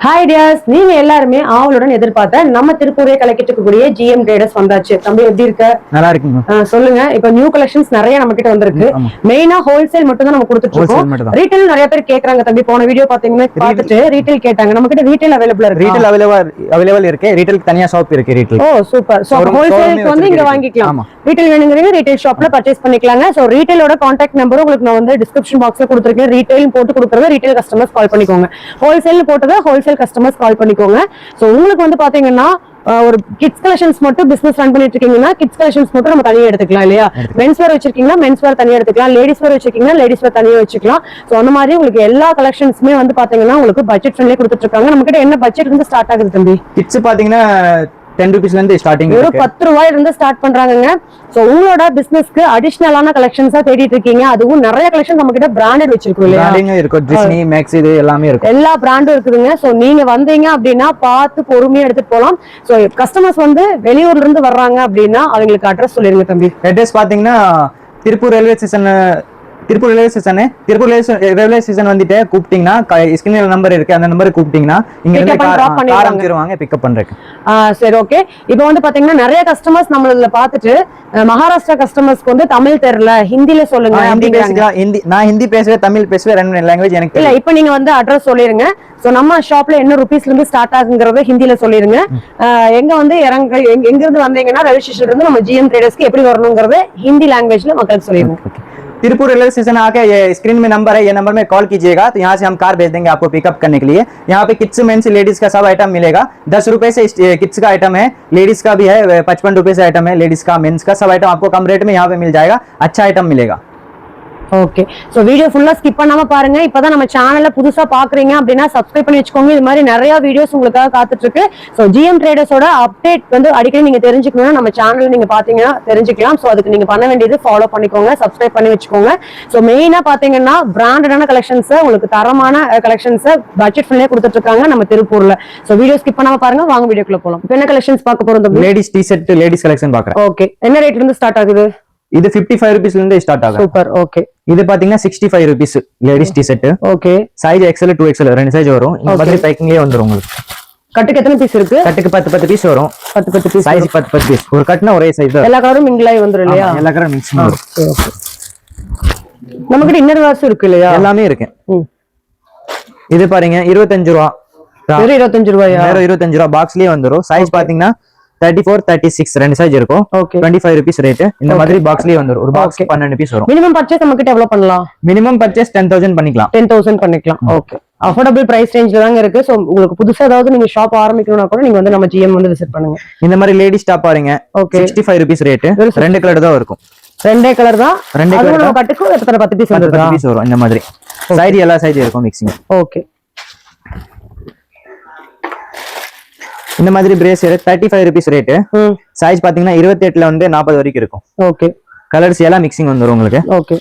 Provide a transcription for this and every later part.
Hi tears, நீங்க எல்லாருமே ஆவலுடன் எதிர்பார்த்த நம்ம திருப்பூரே கலக்கிட்டு ஜிஎம் ட்ரேடர்ஸ் வந்தாச்சு. தம்பி எப்படி இருக்க? நல்லா இருக்குங்க. சொல்லுங்க. இப்ப நியூ கலெக்ஷன்ஸ் நிறைய நம்ம கிட்ட வந்திருக்கு. மெயினா ஹோல்சேல் மட்டும் தான் நம்ம கொடுத்துட்டு இருக்கோம். ரீட்டைல் நிறைய பேர் கேக்குறாங்க. தம்பி போன வீடியோ பாத்தீங்கன்னா பார்த்துட்டு ரீட்டைல் கேட்டாங்க. நம்ம கிட்ட ரீட்டைல் அவைலபிள் இருக்கு. ரீட்டைல் அவைலபிள் இருக்கு. ரீட்டைலுக்கு தனியா ஷாப் இருக்கு. ரீட்டைல் ஓ சூப்பர். சோ ஹோல்சேலுக்கு வந்து இங்க வாங்கிக்கலாம். ரீட்டைல் வேணுங்கிறீங்க ரீட்டைல் ஷாப்ல பர்ச்சேஸ் பண்ணிக்கலாங்க. சோ ரீட்டைலோட கான்டாக்ட் நம்பர் உங்களுக்கு நான் வந்து டிஸ்கிரிப்ஷன் பாக்ஸ்ல கொடுத்திருக்கேன். ரீட்டைல் போட்டு கொடுக்கறது ரீட்டைல் கஸ்டமர்ஸ் கால் பண்ணிக்கோங்க. ஹோல்சேல் போட்டது ஹோல்சேல் கஸ்டமர்ஸ் கால் பண்ணிக்கோங்க. சோ உங்களுக்கு வந்து பாத்தீங்கன்னா ஒரு கிட்ஸ் கலெக்ஷன்ஸ் மட்டும் பிசினஸ் ரன் பண்ணிட்டு இருக்கீங்கன்னா கிட்ஸ் கலெக்ஷன்ஸ் மட்டும் நம்ம தனியா எடுத்துக்கலாம் இல்லையா? மென்ஸ் வேர் வச்சிருக்கீங்கன்னா மென்ஸ் வேர் தனியா எடுத்துக்கலாம். லேடிஸ் வேர் வச்சிருக்கீங்கன்னா லேடிஸ் வேர் தனியா வச்சுக்கலாம். சோ அந்த மாதிரி உங்களுக்கு எல்லா கலெக்ஷன்ஸுமே வந்து பாத்தீங்கன்னா உங்களுக்கு பட்ஜெட் ஃப்ரெண்ட்லி கொடுத்துட்டு இருக்காங்க. நம்ம கிட்ட என்ன பட்ஜெட் இருந்து ஸ்டார்ட் ஆகுது தம்பி? கிட்ஸ் பாத்தீங்கன்னா 10 ரூபீஸ்ல இருந்து ஸ்டார்டிங். ஒரு 10 ரூபாயில இருந்து ஸ்டார்ட் பண்றாங்க. சோ உங்களோட பிசினஸ்க்கு அடிஷனலான கலெக்ஷன்ஸா தேடிட்டு இருக்கீங்க. அதுவும் நிறைய கலெக்ஷன் நம்ம கிட்ட பிராண்டட் வச்சிருக்கோம் இல்லையா? பிராண்டிங் இருக்கு. டிஸ்னி, மேக்ஸ் இது எல்லாமே இருக்கு. எல்லா பிராண்டும் இருக்குதுங்க. சோ நீங்க வந்தீங்க அப்படின்னா பார்த்து பொறுமையா எடுத்துட்டு போலாம். சோ கஸ்டமர்ஸ் வந்து வெளியூர்ல இருந்து வர்றாங்க அப்படின்னா அவங்களுக்கு அட்ரஸ் சொல்லிருங்க தம்பி. அட்ரஸ் பாத்தீங்கன்னா திருப்பூர் ரயில்வே ஸ்டேஷன் வந்துட்டு கூப்பிட்டீங்கன்னா ஸ்கிரீன்ல நம்பர் இருக்கு. அந்த நம்பருக்கு கூப்பிட்டீங்கன்னா இங்க இருந்து கார் அனுப்பிடுவாங்க. பிக்கப் பண்றேன். சரி, ஓகே. இப்போ வந்து பாத்தீங்கன்னா நிறைய கஸ்டமர்ஸ் நம்மள பார்த்துட்டு மகாராஷ்டிரா கஸ்டமர்ஸ்க்கு வந்து தமிழ் தெரியல, ஹிந்தில சொல்லுங்க. நான் ஹிந்தி பேசுவேன், தமிழ் பேசுவேன், ரெண்டு லாங்குவேஜ் எனக்கு இல்ல. இப்போ நீங்க வந்து அட்ரஸ் சொல்லிருங்க. சோ நம்ம ஷாப்ல என்ன ரூபீஸ்ல இருந்து ஸ்டார்ட் ஆகுங்கறத ஹிந்தில சொல்லிருங்க. எங்க வந்து எங்க இருந்து வந்தீங்கன்னா ரயில்வே ஸ்டேஷன்ல இருந்து நம்ம ஜிஎம் ட்ரேடர்ஸ்க்கு எப்படி வரணும்ங்கறத ஹிந்தி லாங்குவேஜ்ல மக்களுக்கு சொல்லிருங்க. तिरुपुर रेलवे स्टेशन आके ये स्क्रीन में नंबर है, ये नंबर में कॉल कीजिएगा तो यहाँ से हम कार भेज देंगे आपको पिकअप करने के लिए. यहाँ पे किड्स मेंस लेडीज का सब आइटम मिलेगा. 10 रुपए से किड्स का आइटम है, लेडीज का भी है 55 रुपए से आइटम है. लेडीज का मेंस का सब आइटम आपको कम रेट में यहाँ पे मिल जाएगा. अच्छा आइटम मिलेगा. ஓகே. சோ வீடியோ ஃபுல்லா ஸ்கிப் பண்ணாம பாருங்க. இப்பதான் நம்ம சேனல்ல புதுசா பாக்குறீங்க அப்படின்னா சப்ஸ்கிரைப் பண்ணி வச்சுக்கோங்க. இது மாதிரி நிறைய வீடியோஸ் உங்களுக்காக காத்துட்டு இருக்கு. சோ ஜிஎம் ட்ரேடர்ஸோட அப்டேட் வந்து அடிக்கடி நீங்க தெரிஞ்சுக்கணும்னா நம்ம சேனல் நீங்க பாத்தீங்கன்னா தெரிஞ்சுக்கலாம். சோ அதுக்கு நீங்க பண்ண வேண்டியது ஃபாலோ பண்ணிக்கோங்க, சப்ஸ்கிரைப் பண்ணி வச்சுக்கோங்க. சோ மெயினா பாத்தீங்கன்னா பிராண்டடான கலெக்ஷன்ஸ், உங்களுக்கு தரமான கலெக்ஷன்ஸ் பட்ஜெட் ஃப்ரெண்ட்லியா கொடுத்துட்டு இருக்காங்க நம்ம திருப்பூர்ல. சோ வீடியோ ஸ்கிப் பண்ணாம பாருங்க. வாங்க வீடியோக்குள்ள போலாம். இப்போ என்ன கலெக்ஷன்ஸ் பார்க்க போறோம்? லேடிஸ் டி-ஷர்ட், லேடிஸ் கலெக்ஷன் பார்க்கறேன். ஓகே. என்ன ரேட்ல இருந்து ஸ்டார்ட் ஆகுது? இது 55 ரூபீஸ்ல இருந்து ஸ்டார்ட் ஆகும். சூப்பர். ஓகே. இது பாத்தீங்கன்னா 65 rupees ladies T-shirt. Okay. Size XL 2XL ரெண்டு சைஸ் வரும். இந்த மாதிரி பேக்கிங்லயே வந்துரும் உங்களுக்கு. கட்டுக்கு எத்தனை பீஸ் இருக்கு? கட்டுக்கு 10 பீஸ் வரும். 10 பீஸ் சைஸ் 10 பீஸ். ஒரு கட்னா ஒரே சைஸ் தான். எல்லா கலரும் மிங்கிள் ஆயி வந்துரும் இல்லையா? எல்லா கலரும் மிக்ஸ் வரும். நமக்கு இன்னர் வாஸ் இருக்கு இல்லையா? எல்லாமே இருக்கு. இது பாருங்க 25 ரூபாய். வெறும் 25 ரூபாயா? வெறும் 25 ரூபாய். பாக்ஸ்லயே வந்துரும். சைஸ் பாத்தீங்கன்னா 34 36 ரெண்டு சைஸ் இருக்கும். 25 ரூபீஸ் ரேட். இந்த மாதிரி பாக்ஸ்லயே வந்துரும். ஒரு பாக்ஸ் 12 பீஸ் வரும். மினிமம் பர்ச்சேஸ் நம்ம கிட்ட எவ்வளவு பண்ணலாம்? மினிமம் பர்ச்சேஸ் 10,000 பண்ணிக்கலாம். 10,000 பண்ணிக்கலாம். ஓகே. அஃபோர்டபிள் பிரைஸ் ரேஞ்ச்ல தாங்க இருக்கு. சோ உங்களுக்கு புதுசா ஏதாவது நீங்க ஷாப் ஆரம்பிக்கணும்னா கூட நீங்க வந்து நம்ம ஜிஎம் வந்து விசிட் பண்ணுங்க. இந்த மாதிரி லேடிஸ் டாப் பாருங்க. 65 ரூபீஸ் ரேட். ரெண்டு கலர் தான் இருக்கும். ரெண்டே கலர் தான். ரெண்டே கலர் தான். கட்டுக்கு எத்தனை 10 பீஸ் வருது? 10 பீஸ் வரும். இந்த மாதிரி சைஸ் எல்லா சைஸ் இருக்கும் மிக்சிங். ஓகே. இந்த மாதிரி பிரேஸ்லெட் 35 ரூபீஸ் ரேட். சைஸ் பாத்தீங்கன்னா 28ல வந்து 40 வரைக்கும் இருக்கும். ஓகே. கலர்ஸ் எல்லாம் மிக்சிங் வந்துரும் உங்களுக்கு. ஓகே.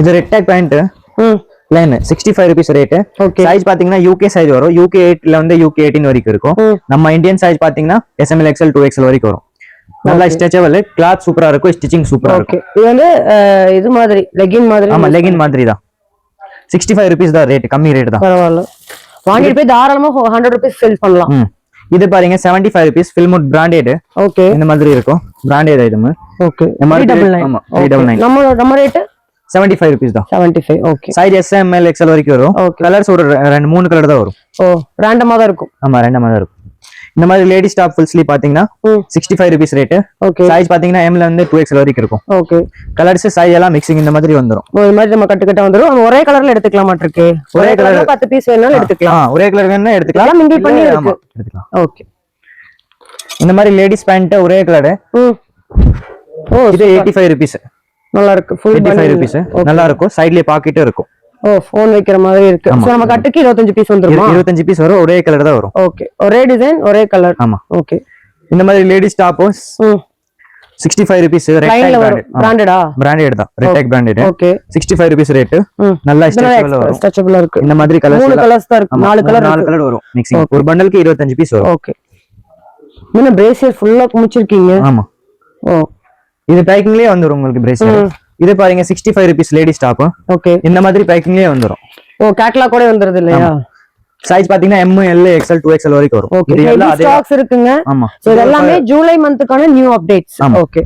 இது red tag pant line 65 rupees rate. Size பாத்தீங்கன்னா UK சைஸ் வரும். UK 8ல வந்து UK 18 வரைக்கும் இருக்கும். நம்ம இந்தியன் சைஸ் பாத்தீங்கன்னா SML XL 2XL வரைக்கும் வரும். நல்லா ஸ்ட்ரெச்சபிள், கிளாத் சூப்பரா இருக்கும், ஸ்டிச்சிங் சூப்பரா இருக்கும். இது வந்து இது மாதிரி லெகின் மாதிரி. ஆமா, லெகின் மாதிரி தான். 65 ரூபீஸ் தான் ரேட், கம்மி ரேட் தான். பரவாயில்லை. வாங்கிட்டு போய் தாராளமா 100 ரூபீஸ் சேல் பண்ணலாம். இது பாருங்க 75 ரூபீஸ் ஃபில்முட் பிராண்டட். ஓகே. இந்த மாதிரி இருக்கும் பிராண்டட் ஐட்டம். ஓகே. ஆமா 399. நம்ம ரேட் 75 ரூபீஸ் தான். 75. ஓகே. சைஸ் SML XL வரைக்கும் வரும். கலர்ஸ் ஒரு 2-3 கலர் தான் வரும். ஓ, ரேண்டமா தான் இருக்கும். ஆமா, ரேண்டமா தான் இருக்கும். இந்த மாதிரி லேடிஸ் டாப் ஃபுல் ஸ்லீவ் பாத்தீங்கன்னா 65 ரூபீஸ் ரேட். ஓகே. சைஸ் பாத்தீங்கன்னா M ல இருந்து 2XL வரைக்கும் இருக்கும். ஓகே. கலர்ஸ் சைஸ் எல்லாம் மிக்சிங் இந்த மாதிரி வந்துரும். இந்த மாதிரி நம்ம கட்ட வந்துரும். ஒரே கலர்ல எடுத்துக்கலாம் மாட்டிருக்கு. ஒரே கலர்ல 10 பீஸ் வேணாலும் எடுத்துக்கலாம். ஒரே கலர் வேணா எடுத்துக்கலாம். எல்லாம் மிங்கிள் பண்ணி எடுத்துக்கலாம். ஓகே. இந்த மாதிரி லேடிஸ் பேண்ட் ஒரே கலர். ஓ, இது 85 ரூபீஸ். நல்லா இருக்கு. Full 85 rupees. நல்லா இருக்கும். சைடுல பாக்கெட் இருக்கும். ஓ, ஃபோன் வைக்கிற மாதிரி இருக்கு. சோ நம்ம கட்டுக்கு 25 பீஸ் வந்துருமா? 25 பீஸ் வரும். ஒரே கலர் தான் வரும். ஓகே. ஒரே டிசைன், ஒரே கலர். ஆமா. ஓகே. இந்த மாதிரி ladies top 65 rupees. Red tag பிராண்டடா? பிராண்டட் தான். Red tag branded. Okay. 65 rupees rate. நல்லா ஸ்ட்ரெச்சபிளா இருக்கு. இந்த மாதிரி கலர்ஸ் 3 கலர்ஸ் தான் இருக்கு. 4 கலர் வரும் மிக்சிங். ஒரு பண்டலுக்கு 25 பீஸ் வரும். ஓகே. என்ன பிரேசியர் ஃபுல்லா குமிச்சிருக்கீங்க? ஆமா. ஓ, இது பேக்கிங்லயே வந்துரும் உங்களுக்கு பிரேசியர். இது பாருங்க 65 ரூபீஸ் லேடிஸ் டாப். ஓகே. இந்த மாதிரி பேக்கிங்லயே வந்துரும். ஓ, கேட்டலாக் கூட வந்துருது இல்லையா? சைஸ் பாத்தீங்கன்னா M L XL 2XL வரைக்கும் வரும். ஓகே இது எல்லாம் அதே ஸ்டாக்ஸ் இருக்குங்க. ஆமா. சோ இது எல்லாமே ஜூலை மந்த்க்கான நியூ அப்டேட்ஸ். ஓகே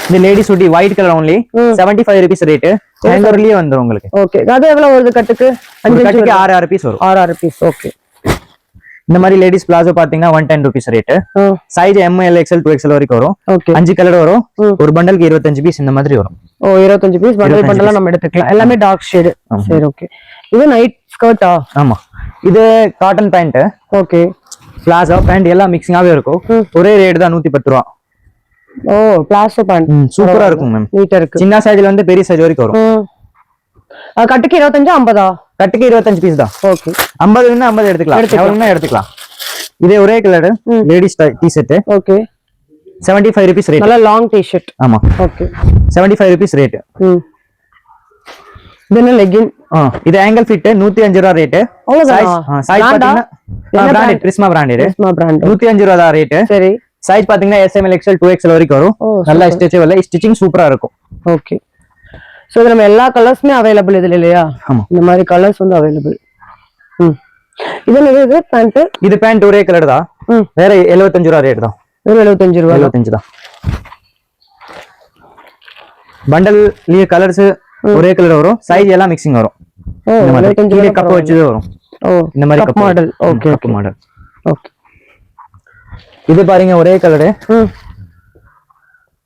இந்த ladies Ooty white colour only 75 rupees rate. ஹேங்கர்லயே வந்துரும் உங்களுக்கு. ஓகே அது எவ்வளவு வருது கட்டுக்கு? கட்டுக்கு 6 rupees வரும். 6 rupees. ஓகே இந்த மாதிரி லேடிஸ் பிளாசோ பாத்தீங்கன்னா 110 rupees rate. Size M L XL 2XL வரைக்கும் வரும். ஓகே 5 கலர் வரும். ஒரு பண்டலுக்கு 25 பீஸ் இந்த மாதிரி வரும். ஓ 25 பீஸ் பண்டலா நம்ம எடுத்துக்கலாம். எல்லாமே டார்க் ஷேட். சரி ஓகே. இது நைட் ஸ்கர்ட்டா? ஆமா. இது cotton pant. Okay palazzo pant எல்லாம் மிக்சிங்காவே இருக்கும். ஒரே ரேட் தான் 110 ரூபாய். ஓ பிளாசோ பேண்ட் சூப்பரா இருக்கும் மேம். நீட்டா இருக்கு. சின்ன சைஸ்ல வந்து பெரிய சைஸ் வரைக்கும் வரும். கட்டுக்கு 25 50? கட்டுக்கு 25 பீஸ் தான். ஓகே 50 வேணா 50 எடுத்துக்கலாம். எவ்வளவுனா எடுத்துக்கலாம். இதே ஒரே colour ladies T-shirt. Okay 75 rupees rate. நல்ல லாங் டி-ஷர்ட். ஆமா ஓகே 75 rupees ரேட். இது என்ன லெகின்? இது ஆங்கிள் ஃபிட் 105 ரூபாய் ரேட். அவ்வளவுதான். சைஸ் பாத்தீங்கன்னா branded Prisma branded. Prisma brand 105 ரூபாய் தான் ரேட். சரி சைஸ் பாத்தீங்கன்னா S M L XL 2XL வரைக்கும் வரும். நல்ல ஸ்ட்ரெச்சபிள், ஸ்டிச்சிங் சூப்பரா இருக்கும். ஓகே சோ இது நம்ம எல்லா கலர்ஸ்மே அவேலபிள் இதுல இல்லையா? ஆமா இந்த மாதிரி கலர்ஸ் வந்து அவேலபிள். இது என்ன பேண்ட்? இது பேண்ட் ஒரே கலர் தான். வேற 75 ரூபாய் ரேட் தான். 75 ரூபாய். 75 தான். பண்டல் லிய கலர்ஸ் ஒரே கலர் வரும். சைஸ் எல்லாம் மிக்சிங் வரும். இந்த மாதிரி 75 ரூபாய் கப் வச்சது வரும். இந்த மாதிரி cup model. Okay cup model. Okay இது பாருங்க ஒரே கலர்.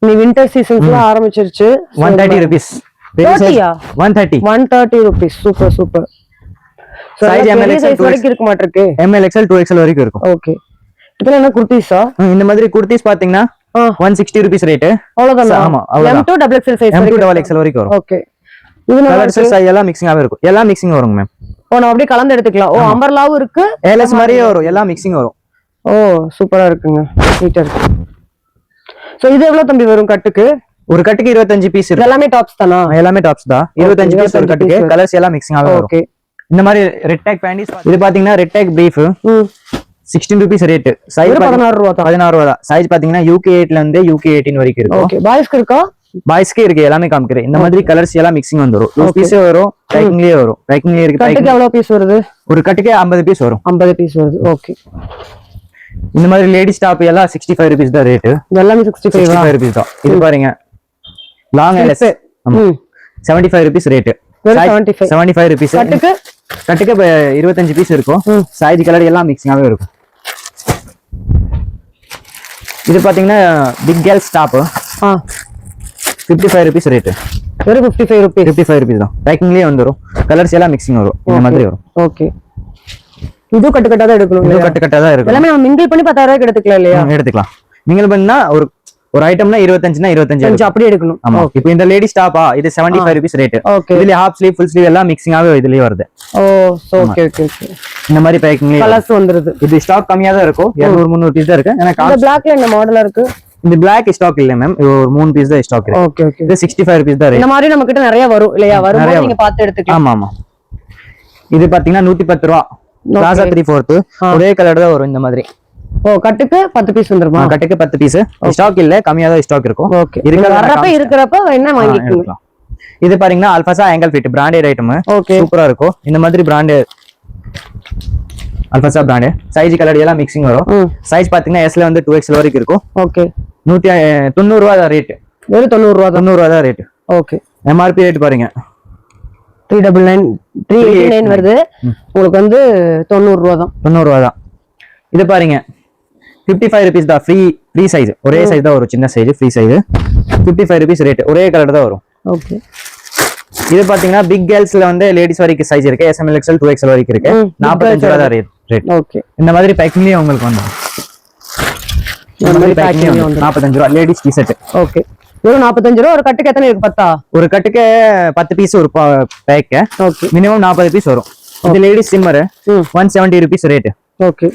நீ வின்டர் சீசன்ஸ்ல ஆரம்பிச்சிருச்சு. 130 rupees. 130 rupees. Super super. Size M L XL வரைக்கும் இருக்க மாட்டிருக்கு. M L XL 2XL வரைக்கும் இருக்கும். ஓகே இதெல்லாம் என்ன குர்தீஸா? இந்த மாதிரி குர்தீஸ் பாத்தீங்கன்னா 160 rupees ரேட். அவ்வளவுதான். ஆமா அவ்வளவுதான். M2 XXL size M2 XXL வரைக்கும் வரும். ஓகே இது கலர்ஸ் சைஸ் எல்லாம் மிக்சிங்காவே இருக்கும். எல்லாம் மிக்சிங் வருங்க மேம். நம்ம அப்படியே கலந்து எடுத்துக்கலாம். அம்பர்லாவும் இருக்கு. LS மாதிரியே வரும். எல்லாம் மிக்சிங் வரும். சூப்பரா இருக்குங்க. நீட்டா இருக்கு. சோ இது எவ்வளவு தம்பி வரும் கட்டுக்கு? ஒரு கட்டுக்கு 25 பீஸ் இருக்கு. எல்லாமே டாப்ஸ் தானா? எல்லாமே டாப்ஸ் தான். 25 பீஸ் ஒரு கட்டுக்கு. கலர்ஸ் எல்லாம் மிக்சிங்காவே வரும். ஓகே இந்த மாதிரி ரெட் டேக் பேண்டிஸ் இது பாத்தீங்கன்னா red take brief 16 rupees rate. Size 16 ரூபாய் தான். 16 ரூபாய் தான். சைஸ் பாத்தீங்கன்னா UK 8 ல இருந்து UK 18 வரைக்கும் இருக்கு. ஓகே பாய்ஸ்க்கு இருக்கா? பாய்ஸ்க்கு இருக்கு. எல்லாமே காமிக்கிறேன். இந்த மாதிரி கலர்ஸ் எல்லாம் மிக்சிங் வந்துரும். லூஸ் பீஸ் வரும். பேக்கிங்லயே வரும். பேக்கிங்லயே இருக்கு. கட்டுக்கு எவ்வளவு பீஸ் வருது? ஒரு கட்டுக்கு 50 பீஸ் வரும். 50 பீஸ் வருது. ஓகே இந்த மாதிரி லேடிஸ் டாப் எல்லாம் 65 rupees தான் ரேட். எல்லாமே 65 rupees தான். இது பாருங்க long LS 75 rupees rate. 75 rupees. கட்டுக்கு 25 பீஸ் இருக்கும். சைஸ் கலர் எல்லாம் மிக்சிங்காவே இருக்கும். இது பாத்தீங்கன்னா big girls top 55 rupees rate. வெறும் 55 rupees தான். பேக்கிங்லயே வந்துரும். கலர்ஸ் எல்லாம் மிக்சிங் வரும். இந்த மாதிரி வரும். ஓகே இது கட்டு கட்டா தான் எடுக்கணும். இது கட்டு கட்டா தான் இருக்கும். எல்லாமே நம்ம மிங்கிள் பண்ணி 10,000 ரூபாய்க்கு எடுத்துக்கலாம் இல்லையா? எடுத்துக்கலாம். மிங்கிள் பண்ணா ஒரு ஐட்டம்னா 25 னா 25 அப்படியே எடுக்கணும். ஆமா இப்போ இந்த லேடிஸ் டாப்பா இது 75 rupees ரேட். இதுல ஹாஃப் ஸ்லீவ் ஃபுல் ஸ்லீவ் எல்லாம் மிக்சிங்காவே இதுலயே வருது. ஓகே ஓகே ஓகே இந்த மாதிரி பேக்கிங்ல கலர்ஸ் வந்துருது. இது ஸ்டாக் கம்மியா தான் இருக்கும். 200 300 பீஸ் தான் இருக்கு. எனக்கு இந்த பிளாக்ல என்ன மாடலா இருக்கு? இந்த பிளாக் ஸ்டாக் இல்ல மேம். ஒரு 3 பீஸ் தான் ஸ்டாக் இருக்கு. ஓகே ஓகே இது 65 rupees தான் ரேட். இந்த மாதிரி நம்ம கிட்ட நிறைய வரும் இல்லையா? வரும்போது நீங்க பார்த்து எடுத்துக்கலாம். ஆமா ஆமா. இது பாத்தீங்கன்னா 110 ரூபாய். பிளாசா 3/4 ஒரே கலர் தான் வரும். இந்த மாதிரி கட்டுக்கு 10 பீஸ் வந்துருமா? கட்டுக்கு 10 பீஸ். ஸ்டாக் இல்ல, கம்மியா தான் ஸ்டாக் இருக்கும். ஓகே இருக்கிறப்ப என்ன வாங்கிக்கலாம். இது பாத்தீங்கன்னா அல்ஃபாசா ஆங்கிள் ஃபிட் பிராண்டட் ஐட்டம். சூப்பரா இருக்கும். இந்த மாதிரி பிராண்டட் அல்ஃபாசா பிராண்ட். சைஸ் கலர் எல்லாம் மிக்சிங் வரும். சைஸ் பாத்தீங்கன்னா S ல வந்து 2XL வரைக்கும் இருக்கும். ஓகே 190 ரூபாய் தான் ரேட். வெறும் 90 ரூபாய் தான் ரேட். ஓகே MRP ரேட் பாருங்க 389 வருது. உங்களுக்கு வந்து 90 ரூபாய் தான். 90 ரூபாய் தான். இது பாருங்க 55 rupees தான். Free size. ஒரே சைஸ் தான் வரும். சின்ன size free size. 55 rupees rate. ஒரே கலர் தான் வரும். ஓகே இது பாத்தீங்கன்னா பிக் கேர்ள்ஸ்ல வந்து லேடிஸ் வரைக்கும் சைஸ் இருக்கு. S M L XL 2XL வரைக்கும் இருக்கு. 45 ரூபாய் தான் ரேட். ஓகே இந்த மாதிரி பேக்கிங்லயே உங்களுக்கு வந்து இந்த மாதிரி பேக்கிங் 45 ரூபாய் லேடிஸ் டி-ஷர்ட். ஓகே வெறும் 45 ரூபாய். ஒரு கட்டுக்கு எத்தனை இருக்கு? 10 ஒரு கட்டுக்கு 10 பீஸ் ஒரு பேக். ஓகே மினிமம் 40 பீஸ் வரும். இது ladies shimmer 170 rupees rate. Okay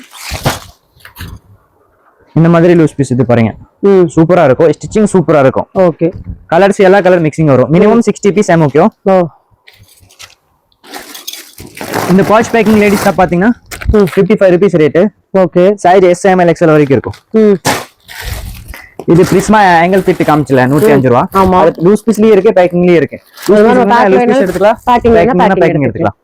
இந்த மாதிரி லூஸ் பீஸ். இது பாருங்க சூப்பரா இருக்கும். ஸ்டிச்சிங் சூப்பரா இருக்கும். ஓகே கலர்ஸ் எல்லா கலர் மிக்சிங் வரும். Minimum 60 piece MOQ. இந்த பாச் பேக்கிங் லேடிஸ் டாப் பாத்தீங்கன்னா 55 rupees rate. Okay size S M L XL வரைக்கும் இருக்கும். இது பிரிஸ்மா ஆங்கிள் ஃபிட் காமிச்சல 105 ரூபாய். ஆமா லூஸ் பீஸ்லயே இருக்கு, பேக்கிங்லயே இருக்கு. லூஸ் பீஸ் எடுத்துக்கலாம், பேக்கிங் எடுத்துக்கலாம்.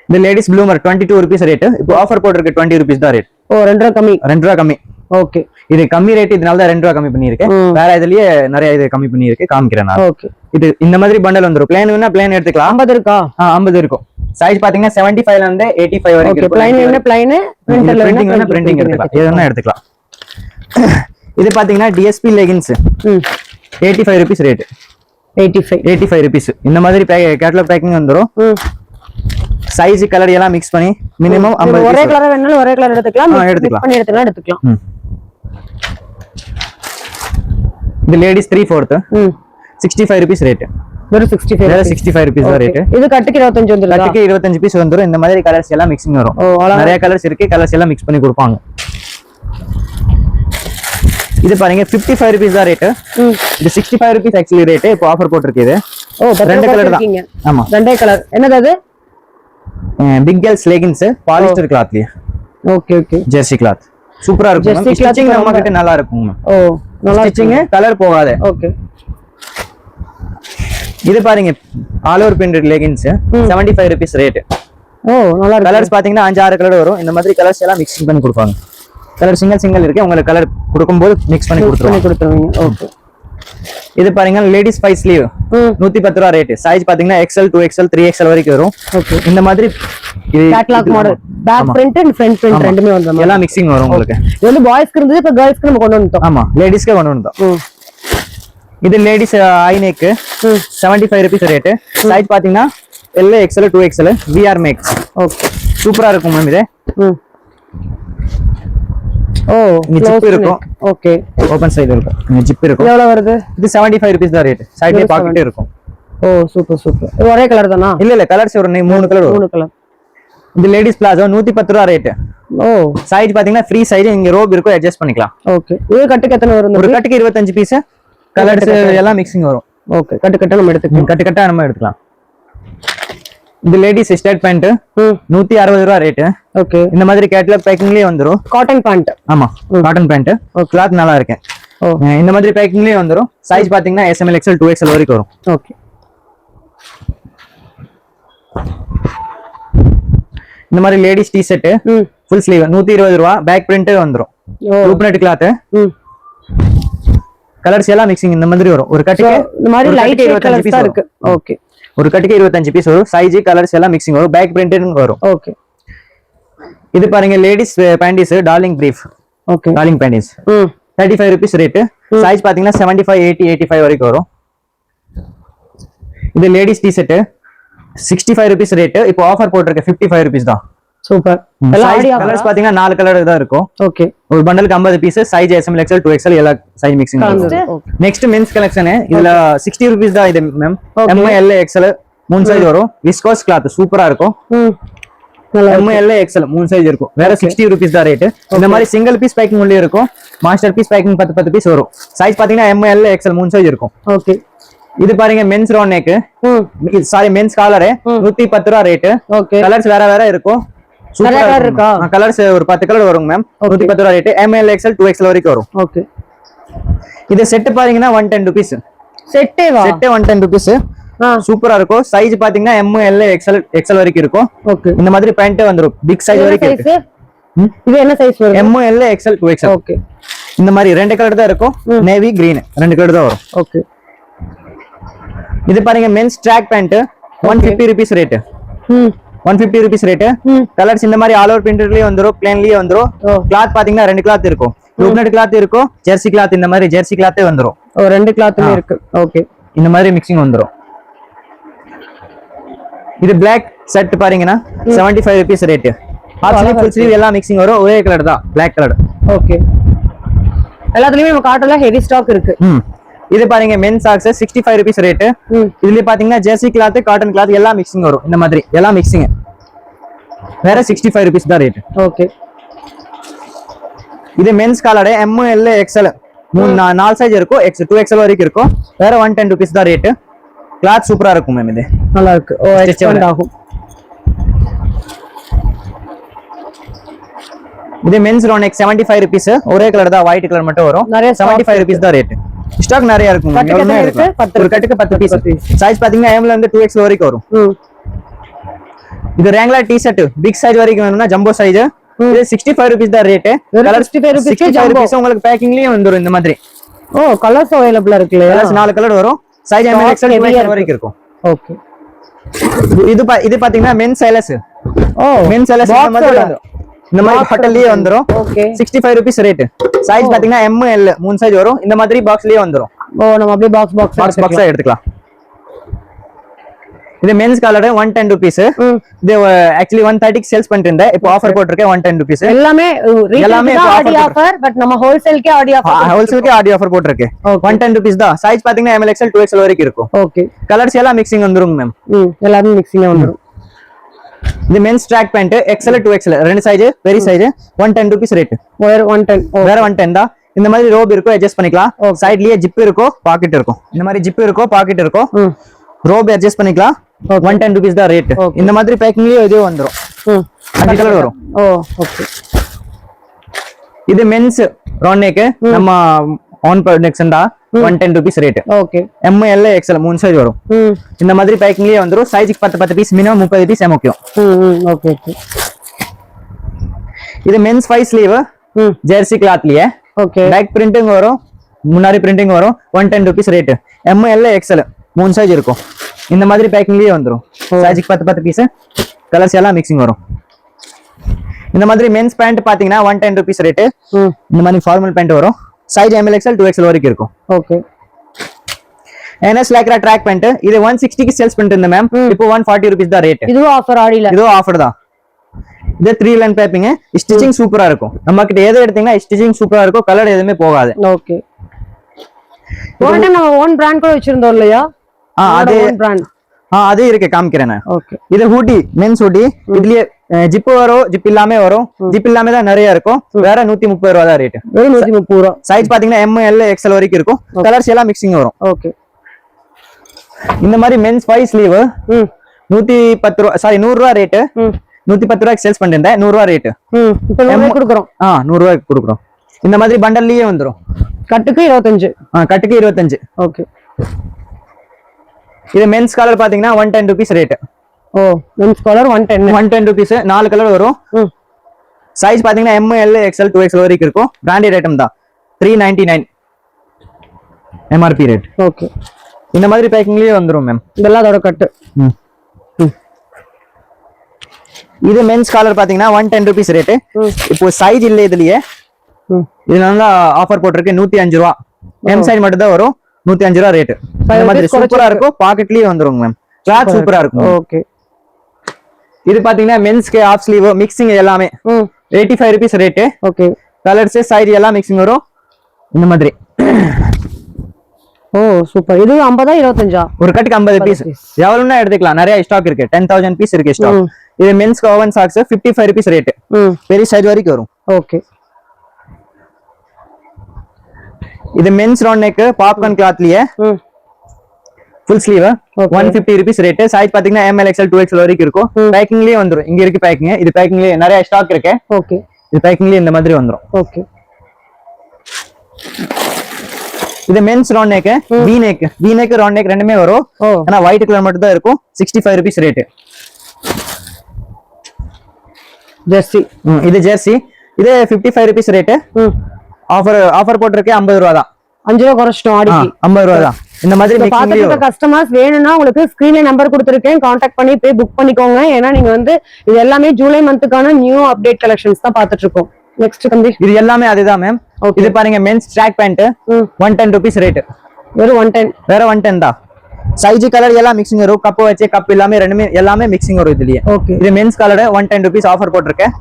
இந்த லேடிஸ் ப்ளூமர் 22 rupees ரேட். இப்போ ஆஃபர் போட்டுருக்கு 20 rupees தான் ரேட். ஓ 2 ரூபாய் கம்மி. 2 ரூபாய் கம்மி. ஓகே. இது கம்மி ரேட், இதனால தான் 2 ரூபாய் கம்மி பண்ணியிருக்கேன். வேற இதுலயே நிறைய இது கம்மி பண்ணியிருக்கு, காமிக்கிறேன் நான். ஓகே. இது இந்த மாதிரி பண்டல் வந்துரும். பிளேன் வேணா பிளேன் எடுத்துக்கலாம். 50 இருக்கா? 50 இருக்கும். சைஸ் பாத்தீங்கன்னா 75 ல இருந்து 85 வரைக்கும் இருக்கு. பிளைன் வேணா பிளைன், பிரிண்டர்ல பிரிண்டிங் வேணா பிரிண்டிங் எடுத்துக்கலாம். எது வேணா எடுத்துக்கலாம். இது பாத்தீங்கன்னா DSP leggings 85 rupees rate. 85 rupees. இந்த மாதிரி கேட்டலாக் பேக்கிங் வந்துரும். சைஸ் கலர் எல்லாம் மிக்ஸ் பண்ணி மினிமம் 50. ஒரே கலர் வேணாலும் ஒரே கலர் எடுத்துக்கலாம், மிக்ஸ் பண்ணி எடுத்துக்கலாம். இந்த லேடிஸ் 3/4 65 rupees ரேட். வெறும் 65 rupees தான் ரேட். இது கட்டுக்கு 25 வந்துரும். கட்டுக்கு 25 பீஸ் வந்துரும். இந்த மாதிரி கலர்ஸ் எல்லாம் மிக்சிங் வரும். நிறைய கலர்ஸ் இருக்கு, கலர்ஸ் எல்லாம் மிக்ஸ் பண்ணி கொடுப்பாங்க. இது பாருங்க 55 rupees தான் ரேட். இது 65 rupees ஆக்சுவலி ரேட். இப்போ ஆஃபர் போட்டுருக்கு. இது ரெண்டு கலர் தான். ஆமா, ரெண்டே கலர். என்னது அது? பிக் கேர்ள்ஸ் லெகின்ஸ் பாலிஸ்டர் கிளாத்லயே. Okay okay. ஜெர்சி கிளாத் சூப்பரா இருக்கும். ஸ்டிச்சிங் நம்ம கிட்ட நல்லா இருக்கும். ஓ நல்லா ஸ்டிச்சிங் கலர் போகாது. ஓகே. இது பாருங்க all over printed leggings 75 rupees rate. ஓ நல்லா இருக்கு. கலர்ஸ் பாத்தீங்கன்னா 5-6 கலர் வரும். இந்த மாதிரி கலர்ஸ் எல்லாம் மிக்ஸ் பண்ணி கொடுப்பாங்க. கலர் சிங்கிள் இருக்கு. உங்களுக்கு கலர் கொடுக்கும்போது மிக்ஸ் பண்ணி கொடுத்துருவாங்க. ஓகே. இது பாருங்க லேடிஸ் 5 ஸ்லீவ் 110 ரூபாய் ரேட். சைஸ் பாத்தீங்கன்னா XL 2XL 3XL வரைக்கும் வரும். ஓகே. இந்த மாதிரி இது catalogue model, back print and front print ரெண்டுமே வந்து எல்லாம் மிக்சிங் வரும் உங்களுக்கு. இது வந்து பாய்ஸ்க்கு இருந்தது, இப்ப கேர்ள்ஸ்க்கு நம்ம கொண்டு வந்துட்டோம். ஆமா, லேடிஸ்க்கு கொண்டு வந்துட்டோம். இது ladies high neck 75 rupees rate. Size பாத்தீங்கன்னா L XL 2XL VR max. Okay, சூப்பரா இருக்கும் மேம். இது ஓ ஜிப் இருக்கும். ஓகே, ஓபன் சைடு இருக்கும். இந்த ஜிப் இருக்கும். எவ்வளவு வருது? இது 75 rupees தான் ரேட். சைடுல பாக்கெட் இருக்கும். ஓ சூப்பர் சூப்பர். இது ஒரே கலர் தானா? இல்ல கலர்ஸ் ஒரு 3 கலர் வரும். 3 கலர். இந்த லேடிஸ் பிளாசோ 110 ரூபாய் ரேட். ஓ சைஸ் பாத்தீங்கன்னா ஃப்ரீ சைஸ், இங்க ரோப் இருக்கும், அட்ஜஸ்ட் பண்ணிக்கலாம். ஓகே. இது கட்டுக்கு எத்தனை வரும்? ஒரு கட்டுக்கு 25 பீஸ். கலர்ஸ் எல்லாம் மிக்சிங் வரும். ஓகே, கட்டு நம்ம எடுத்துக்கலாம். கட்டு நம்ம எடுத்துக்கலாம். இந்த லேடிஸ் ஸ்டேட் பேண்ட் 160 ரூபாய் ரேட். ஓகே. இந்த மாதிரி கேட்டலாக் பேக்கிங்லயே வந்துரும். Cotton pant. ஆமா, காட்டன் பேண்ட். கிளாத் நல்லா இருக்கு. இந்த மாதிரி பேக்கிங்லயே வந்துரும். சைஸ் பாத்தீங்கன்னா SML XL 2XL வரைக்கும் வரும். ஓகே. இந்த மாதிரி லேடிஸ் டி-ஷர்ட் ஃபுல் ஸ்லீவ் 120 ரூபாய். பேக் பிரிண்ட் வந்துரும். லூப்னட் கிளாத். கலர்ஸ் எல்லாம் மிக்சிங் இந்த மாதிரி வரும். ஒரு கட்டுக்கு இந்த மாதிரி லைட் கலர்ஸ் தான் இருக்கு. ஓகே. ஒரு கட்டுக்கு 25 பீஸ் வரும். சைஸ் கலர்ஸ் எல்லாம் மிக்சிங் வரும். பேக் பிரிண்டட் வரும். ஓகே. இது பாருங்க ladies panties darling brief. Okay, darling panties 35 rupees rate. Size பாத்தீங்கன்னா 75 80 85 வரைக்கும் வரும். இது லேடிஸ் டி-ஷர்ட் 65 rupees ரேட். இப்போ ஆஃபர் போட்டுருக்கு 55 rupees தான். சூப்பர். கலர்ஸ் பாத்தீங்கன்னா 4 கலர் தான் இருக்கும். ஓகே. ஒரு பண்டலுக்கு 50 piece. Size SML XL 2XL எல்லா சைஸ் மிக்சிங் வரும். Next men's collection. இதுல 60 rupees தான் இது மேம். ML XL 3 சைஸ் வரும். விஸ்கோஸ் கிளாத் சூப்பரா இருக்கும். ML XL 3 சைஸ் இருக்கும். வேற 60 rupees தான் ரேட். இந்த மாதிரி சிங்கிள் பீஸ் பேக்கிங் உள்ளே இருக்கும். மாஸ்டர் பீஸ் பேக்கிங் 10 பீஸ் வரும். சைஸ் பாத்தீங்கன்னா ML XL 3 சைஸ் இருக்கும். ஓகே. இது பாருங்க men's round neck, sorry men's collar 110 ரூபாய் ரேட். ஓகே. கலர்ஸ் வேற இருக்கும். சூப்பரா இருக்கா? கலர்ஸ் ஒரு 10 கலர் வரும் மேம். 110 ரூபாய் ரேட். ML XL 2XL வரைக்கும் வரும். ஓகே. இது செட் பாத்தீங்கன்னா 110 rupees. செட்டேவா? Set 110 rupees. சூப்பரா இருக்கும். சைஸ் பாத்தீங்கன்னா ML XL வரைக்கும் இருக்கும். ஓகே. இந்த மாதிரி பேண்ட் வந்துரும். பிக் சைஸ் வரைக்கும் இருக்கு. இது என்ன சைஸ் வரும்? ML XL 2XL. ஓகே. இந்த மாதிரி ரெண்டு கலர் தான் இருக்கும். நேவி கிரீன் ரெண்டு கலர் தான் வரும். ஓகே. இது பாருங்க men's track pant 150 rupees rate. 150 rupees rate. Colours இந்த மாதிரி ஆல் ஓவர் பிரிண்டட்லயே வந்துரும், பிளேன்லயே வந்துரும். கிளாத் பாத்தீங்கன்னா ரெண்டு கிளாத் இருக்கும். லூப்னட் கிளாத் இருக்கும், ஜெர்சி கிளாத். இந்த மாதிரி ஜெர்சி கிளாத்தே வந்துரும். ஓ ரெண்டு கிளாத்துமே இருக்கு. ஓகே. இந்த மாதிரி மிக்சிங் வந்துரும். இது Black செட் பாருங்கன்னா 75 rupees rate. Half sleeve full sleeve எல்லாம் மிக்சிங் வரும். ஒரே கலர் தான், Black கலர். ஓகே. எல்லாத்துலயுமே நம்ம காட்டன்ல ஹெவி ஸ்டாக் இருக்கு. இது பாருங்க மென்ஸ் சாக்ஸ் 65 rupees ரேட். இதுல பாத்தீங்கன்னா ஜெர்சி கிளாத், காட்டன் கிளாத் எல்லாம் மிக்சிங் வரும். இந்த மாதிரி எல்லாம் மிக்சிங். வேற 65 rupees தான் ரேட். ஓகே. இது men's collar ML XL 4 size இருக்கும். 2XL வரைக்கும் இருக்கும். வேற 110 rupees தான் ரேட். கிளாத் சூப்பரா இருக்கும் மேம். இது நல்லா இருக்கு. ஓ எக்ஸ்பெண்ட் ஆகும். இது மென்ஸ் ரவுண்ட் நெக் 75 rupees. ஒரே கலர் தான், ஒயிட் கலர் மட்டும் வரும். 75 rupees தான் ரேட். ஸ்டாக் நிறைய இருக்கும். ஒரு கட்டுக்கு 10 பீஸ். சைஸ் பாத்தீங்கன்னா M ல இருந்து 2XL வரைக்கும் வரும். இது Wrangler t-shirt பிக் சைஸ் வரைக்கும் வேணும்னா ஜம்போ சைஸ் இது 65 rupees தான் ரேட். கலர் 65 rupees உங்களுக்கு பேக்கிங்லயே வந்துரும் இந்த மாதிரி. ஓ கலர்ஸ் அவைலபிளா இருக்கு இல்லையா? கலர்ஸ் 4 கலர் வரும். சைஸ் ML XL 2XL வரைக்கும் இருக்கும். ஓகே. இது பாத்தீங்கன்னா மென் சைலஸ். ஓ மென் சைலஸ் இந்த மாதிரி வந்துரும். இந்த மாதிரி பாட்டிலே வந்துரும். ஓகே. 65 rupees rate. சைஸ் பாத்தீங்கன்னா M L 3 சைஸ் வரும். இந்த மாதிரி பாக்ஸ்லயே வந்துரும். ஓ நம்ம அப்படியே பாக்ஸா எடுத்துக்கலாம். இது மென்ஸ் காலர் 110 rupees. இது ஆக்சுவலி 130 க்கு சேல்ஸ் பண்ணிட்டு இருந்தேன். இப்போ ஆஃபர் போட்டுருக்கேன் 110 rupees. எல்லாமே ஆடி ஆஃபர் பட் நம்ம ஹோல்சேல்க்கே ஆடி ஆஃபர். ஹோல்சேல்க்கே ஆடி ஆஃபர் போட்டுருக்கு. 110 rupees தான். சைஸ் பாத்தீங்கன்னா ML XL 2XL வரைக்கும் இருக்கும். ஓகே. கலர்ஸ் எல்லாம் மிக்சிங் வந்துரும் மேம். எல்லாமே மிக்சிங்ல வந்துரும். இது men's track pant XL 2XL ரெண்டு சைஸ் பெரிய சைஸ் 110 rupees ரேட். வேற 110. வேற 110 தான். இந்த மாதிரி ரோப் இருக்கும் அட்ஜஸ்ட் பண்ணிக்கலாம். சைடுலயே ஜிப் இருக்கும் பாக்கெட் இருக்கும். இந்த மாதிரி ஜிப் இருக்கும் பாக்கெட் இருக்கும். ரோப் அட்ஜஸ்ட் பண்ணிக்கலாம். 110 rupees தான் ரேட். இந்த மாதிரி பேக்கிங்லயே இதே வந்துரும். 5 கலர் வரும். Oh okay. இது மென்ஸ் ரவுண்ட் நெக் நம்ம ஆன் ப்ரொடக்ஷன் தான் 110 rupees rate. Okay. M L XL 3 size வரும். இந்த மாதிரி பேக்கிங்லயே வந்துரும். சைஸ்க்கு 10 பீஸ் மினிமம் 30 பீஸ் முக்கியம். Okay okay. இது மென்ஸ் 5 ஸ்லீவ் ஜெர்சி கிளாத்லயே. ஓகே. பேக் பிரிண்டிங் வரும் முன்னாடி பிரிண்டிங் வரும். 110 rupees rate. M L XL 3 size இருக்கும். இந்த மாதிரி பேக்கிங்லயே வந்துரும். சைஸ்க்கு 10 பீஸ் கலர்ஸ் எல்லாம் மிக்சிங் வரும். இந்த மாதிரி மென்ஸ் பேண்ட் பாத்தீங்கன்னா 110 rupees ரேட். இந்த மாதிரி ஃபார்மல் பேண்ட் வரும். சைஸ் ML XL 2XL வரைக்கும் இருக்கும். Okay. NS lycra track pant இது 160 க்கு சேல்ஸ் பண்ணிட்டு இருந்தேன் மேம். இப்போ 140 rupees தான் ரேட். இதுவும் ஆஃபர் ஆடில. இதுவும் ஆஃபர் தான். இது 3 லைன் பேப்பிங் ஸ்டிச்சிங் சூப்பரா இருக்கும். நம்ம கிட்ட எது எடுத்தீங்கன்னா ஸ்டிச்சிங் சூப்பரா இருக்கும். கலர் எதுவுமே போகாது. ஓகே. போன நம்ம ஓன் பிராண்ட் கூட வச்சிருந்தோம் இல்லையா? அதே ஓன் பிராண்ட். அதே இருக்கு காமிக்கிறேன். ஓகே. இது ஹூடி மென்ஸ் ஹூடி. இதுலயே ஜிப் வரும் ஜிப் இல்லாம வரும். ஜிப் இல்லாம தான் நிறைய இருக்கும். வேற 130 ரூபாய் தான் ரேட். 130 ரூபாய். சைஸ் பாத்தீங்கன்னா M L XL வரைக்கும் இருக்கும். கலர்ஸ் எல்லாம் மிக்சிங் வரும். ஓகே. இந்த மாதிரி மென்ஸ் 5 ஸ்லீவ் 110 ரூபாய் சாரி 100 ரூபாய் ரேட். 110 ரூபாய்க்கு சேல்ஸ் பண்ணிருந்தேன். 100 ரூபாய் ரேட். இப்போ 100 ரூபாய் கொடுக்குறோம். 100 ரூபாய்க்கு கொடுக்குறோம். இந்த மாதிரி பண்டல்லயே வந்துரும். கட்டுக்கு 25. கட்டுக்கு 25. ஓகே. இது மென்ஸ் கலர் பாத்தீங்கன்னா 110 rupees ரேட். ஓ மென்ஸ் கலர் 110 rupees 4 கலர் வரும். சைஸ் பாத்தீங்கன்னா M L XL 2XL வரைக்கும் இருக்கும். பிராண்டட் ஐட்டம் தான். 399 MRP ரேட். ஓகே. இந்த மாதிரி பேக்கிங்லயே வந்துரும் மேம். இதெல்லாம் அதோட கட்டு. இது மென்ஸ் கலர் பாத்தீங்கன்னா 110 rupees ரேட். இப்போ சைஸ் இல்ல இதுலயே. இதனால ஆஃபர் போட்டிருக்கு 105 ரூபாய். M சைஸ் மட்டும் தான் வரும். 105 ரூபாய் ரேட். இந்த மாதிரி சூப்பரா இருக்கும். பாக்கெட்லயே வந்துரும் மேம். கிளாத் சூப்பரா இருக்கும். ஓகே. இது பாத்தீங்கன்னா மென்ஸ்க்கு ஆஃப் ஸ்லீவ் மிக்சிங் எல்லாமே 85 rupees rate. Okay. Colours size எல்லாம் மிக்சிங் வரும். இந்த மாதிரி. ஓ சூப்பர். இது 50 25 ஒரு கட்டுக்கு 50 பீஸ். எவ்வளவுனா எடுத்துக்கலாம். நிறைய ஸ்டாக் இருக்கு. 10000 பீஸ் இருக்கு ஸ்டாக். இது மென்ஸ்க்கு ஓவன் சாக்ஸ் 55 rupees ரேட். பெரிய சைஸ் வரைக்கும் வரும். ஓகே. இது மென்ஸ் ரவுண்ட் நெக் பாப்கார்ன் கிளாத்லயே full sleeve 150 rupees rate. Size பாத்தீங்கன்னா ML XL 2XL வரைக்கும் இருக்கும். பேக்கிங்லயே வந்துரும். இங்க இருக்கு பேக்கிங். இது பேக்கிங்லயே நிறைய ஸ்டாக் இருக்கு. ஓகே. இது பேக்கிங்லயே இந்த மாதிரி வந்துரும். ஓகே. இது men's round neck V neck round neck ரெண்டுமே வரும். ஆனா ஒயிட் கலர் மட்டும் தான் இருக்கும். 65 rupees ரேட். ஜெர்சி. இது ஜெர்சி. இது 55 rupees ரேட். ஆஃபர் போட்டிருக்கே 50 ரூபாய் தான். 5 ரூபாய் குறைச்சிட்டோம். ஆடிக்கு 50 ரூபாய் தான். இந்த மாதிரி பாத்துக்கிட்ட கஸ்டமர்ஸ் வேணும்னா உங்களுக்கு ஸ்கிரீன்ல நம்பர் கொடுத்திருக்கேன். கான்டாக்ட் பண்ணி போய் புக் பண்ணிக்கோங்க. ஏன்னா நீங்க வந்து இது எல்லாமே ஜூலை மந்த்துக்கான நியூ அப்டேட் கலெக்ஷன்ஸ் தான் பாத்துட்டு இருக்கோம். நெக்ஸ்ட் கம்பி இது எல்லாமே அதுதான் மேம். இது பாருங்க men's track pant 110 rupees rate. வெறும் 110. வேற 110 தான். சைஸ் கலர் எல்லாம் மிக்சிங் வரும். கப் வச்சே கப் எல்லாமே ரெண்டுமே எல்லாமே மிக்சிங் வரும் இதுலயே. ஓகே. இது மென்ஸ் கலர் 110 rupees ஆஃபர் போட்டிருக்கேன்.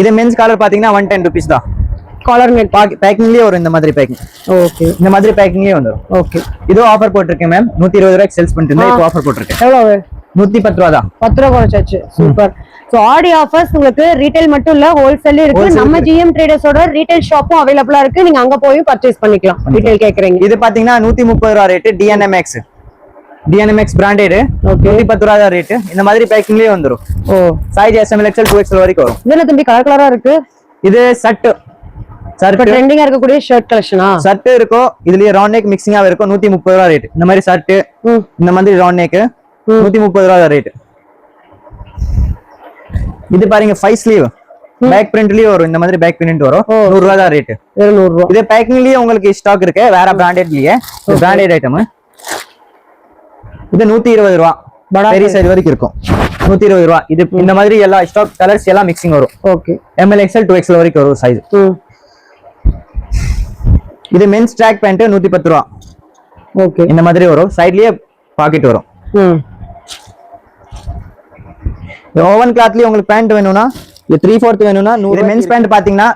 இது மென்ஸ் காலர் பாத்தீங்கன்னா 110 rupees தான். காலர் நெட் பேக்கிங்லயே வரும். இந்த மாதிரி பேக்கிங். ஓகே. இந்த மாதிரி பேக்கிங்லயே வந்துரும். ஓகே. இது ஆஃபர் போட்டிருக்கேன் மேம். 120 ரூபாய்க்கு சேல்ஸ் பண்ணிட்டு இருந்தேன். இப்போ ஆஃபர் போட்டிருக்கேன். எவ்வளவு? 110 ரூபாய் தான். 10 ரூபாய் குறைச்சாச்சு. சூப்பர். சோ ஆடி ஆஃபர்ஸ் உங்களுக்கு ரீட்டைல் மட்டும் இல்ல ஹோல்சேல் இருக்கு. நம்ம GM ட்ரேடர்ஸோட ரீட்டைல் ஷாப்பும் அவைலபிளா இருக்கு. நீங்க அங்க போய் பர்ச்சேஸ் பண்ணிக்கலாம். ரீட்டைல் கேக்குறீங்க. இது பாத்தீங்கன்னா 130 ரூபாய் ரேட். DNMX பிராண்டட் 110 ரூபாய் தான் ரேட். இந்த மாதிரி பேக்கிங்லயே வந்துரும். ஓ சைஸ் SML XL 2XL வரைக்கும் வரும். இதுல தம்பி கலர் கலரா இருக்கு. இது சட் ஷர்ட் ட்ரெண்டிங்கா இருக்கக்கூடிய ஷர்ட் கலெக்ஷனா? ஷர்ட் இருக்கும், இதுலயே ரவுண்ட் நெக் மிக்சிங்கா இருக்கும். 130 ரூபா ரேட். இந்த மாதிரி ஷர்ட் இந்த மாதிரி ரவுண்ட் நெக் 130 ரூபா ரேட். இது பாருங்க 5 ஸ்லீவ் பேக் பிரிண்ட்லயே வரும். இந்த மாதிரி பேக் பிரிண்ட் வரும். 100 ரூபா தான் ரேட். 100 ரூபா. இது பேக்கிங்லயே உங்களுக்கு ஸ்டாக் இருக்கு, வேற பிராண்டட்லயே. இது பிராண்டட் ஐட்டம். இது 120 ரூபா. பெரிய சைஸ் வரைக்கும் இருக்கும். 120 ரூபா. இது இந்த மாதிரி எல்லா ஸ்டாக் கலர்ஸ் எல்லாம் மிக்சிங் வரும். ஓகே. ML XL 2XL வரைக்கும் வரும் சைஸ். இது மென்ஸ் ட்ராக் பேண்ட் 110 ரூபா. ஓகே. இந்த மாதிரி வரும். சைடுலயே பாக்கெட் வரும். ஓவன் கிளாத்லயே உங்களுக்கு பேண்ட் வேணும்னா இது 3/4 வேணும்னா 100. மென்ஸ் பேண்ட் பாத்தீங்கன்னா